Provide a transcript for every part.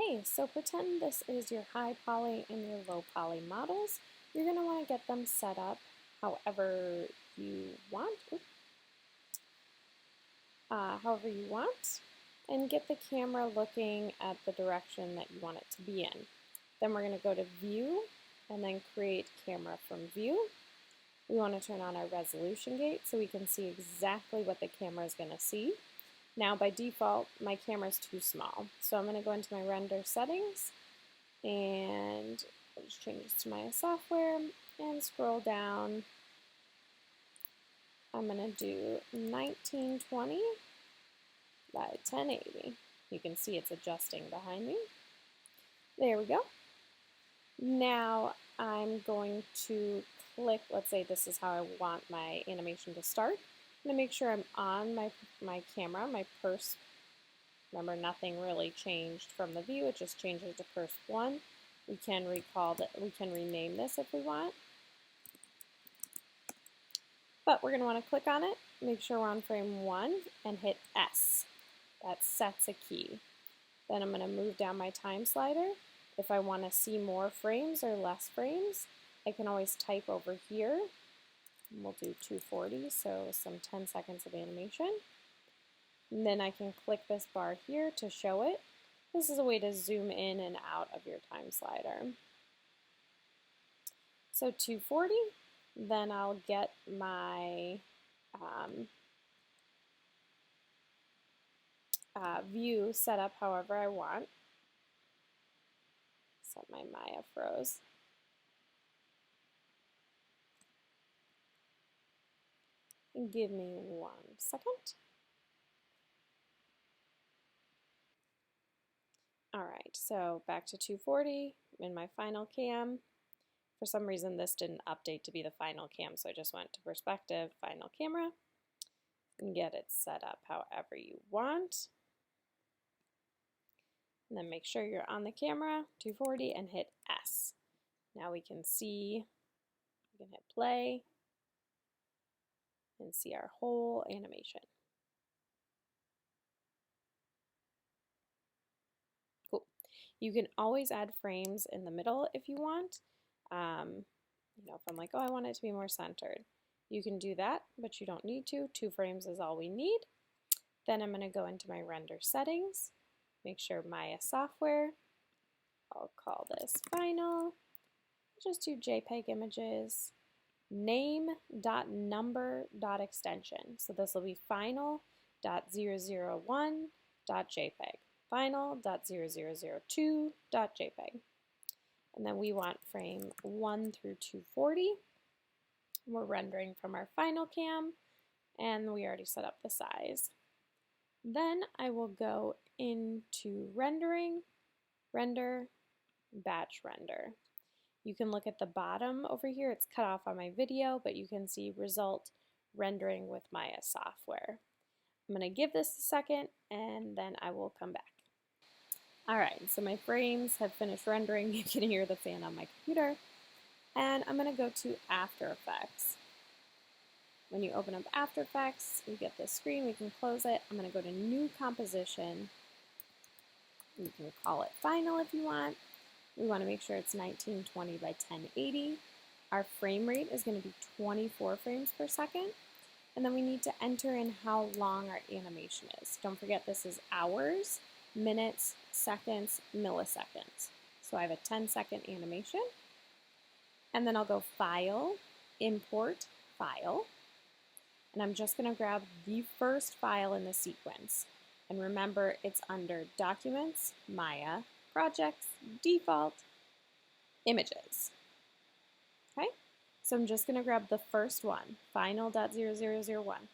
Okay, so pretend this is your high poly and your low poly models. You're going to want to get them set up however you want, and get the camera looking at the direction that you want it to be in. Then we're going to go to View and then Create Camera from View. We want to turn on our resolution gate so we can see exactly what the camera is going to see. Now by default, my camera is too small, so I'm going to go into my render settings and I'll just change this to my software and scroll down. I'm going to do 1920 by 1080. You can see it's adjusting behind me. There we go. Now I'm going to click, let's say this is how I want my animation to start. I'm going to make sure I'm on my camera, my purse. Remember, nothing really changed from the view, it just changes to purse 1. We can rename this if we want. But we're going to want to click on it, make sure we're on frame 1, and hit S. That sets a key. Then I'm going to move down my time slider. If I want to see more frames or less frames, I can always type over here. We'll do 240, so some 10 seconds of animation. And then I can click this bar here to show it. This is a way to zoom in and out of your time slider. So 240, then I'll get my view set up however I want. Set my Maya froze. And give me 1 second. All right, so back to 240 in my final cam. For some reason this didn't update to be the final cam, so I just went to perspective, final camera, and get it set up however you want. And then make sure you're on the camera, 240, and hit S. Now we can see, we can hit play and see our whole animation. Cool. You can always add frames in the middle if you want. If I'm like, oh, I want it to be more centered. You can do that, but you don't need to. 2 frames is all we need. Then I'm going to go into my render settings, make sure Maya software, I'll call this final, just do JPEG images, name.number.extension. So this will be final.001.jpg, final.0002.jpg. And then we want frame 1 through 240. We're rendering from our final cam, and we already set up the size. Then I will go into rendering, render, batch render. You can look at the bottom over here, it's cut off on my video, but you can see result rendering with Maya software. I'm going to give this a second and then I will come back. Alright, so my frames have finished rendering. You can hear the fan on my computer. And I'm going to go to After Effects. When you open up After Effects, you get this screen, we can close it. I'm going to go to New Composition. You can call it Final if you want. We want to make sure it's 1920 by 1080. Our frame rate is going to be 24 frames per second. And then we need to enter in how long our animation is. Don't forget this is hours, minutes, seconds, milliseconds. So I have a 10-second animation. And then I'll go File, Import, File. And I'm just going to grab the first file in the sequence. And remember, it's under Documents, Maya, Projects, Default, Images. Okay, so I'm just going to grab the first one, final.0001,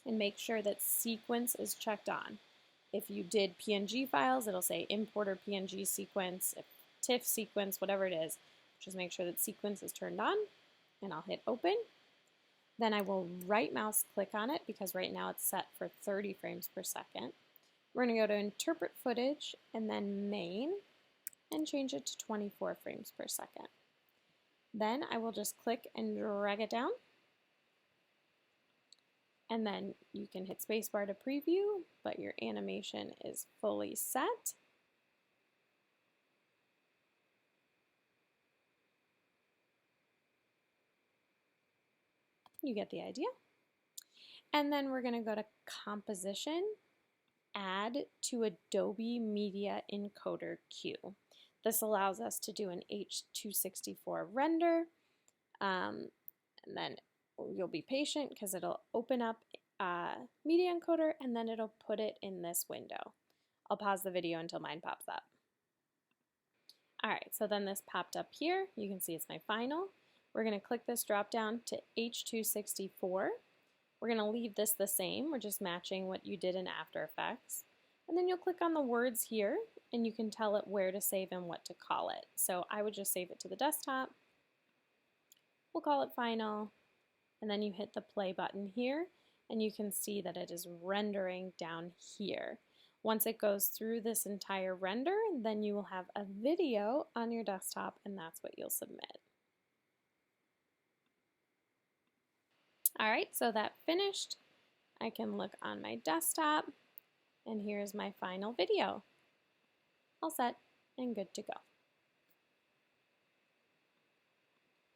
and make sure that Sequence is checked on. If you did PNG files, it'll say Import or PNG sequence, if TIFF sequence, whatever it is. Just make sure that Sequence is turned on, and I'll hit Open. Then I will right mouse click on it because right now it's set for 30 frames per second. We're going to go to Interpret Footage and then Main and change it to 24 frames per second. Then I will just click and drag it down. And then you can hit spacebar to preview, but your animation is fully set. You get the idea. And then we're going to go to Composition, Add to Adobe Media Encoder Queue. This allows us to do an H.264 render, and then you'll be patient because it'll open up Media Encoder and then it'll put it in this window. I'll pause the video until mine pops up. Alright, so then this popped up here. You can see it's my final. We're going to click this drop down to H.264. We're going to leave this the same. We're just matching what you did in After Effects. And then you'll click on the words here and you can tell it where to save and what to call it. So I would just save it to the desktop. We'll call it Final. And then you hit the play button here and you can see that it is rendering down here. Once it goes through this entire render, then you will have a video on your desktop and that's what you'll submit. Alright, so that finished. I can look on my desktop and here's my final video. All set and good to go.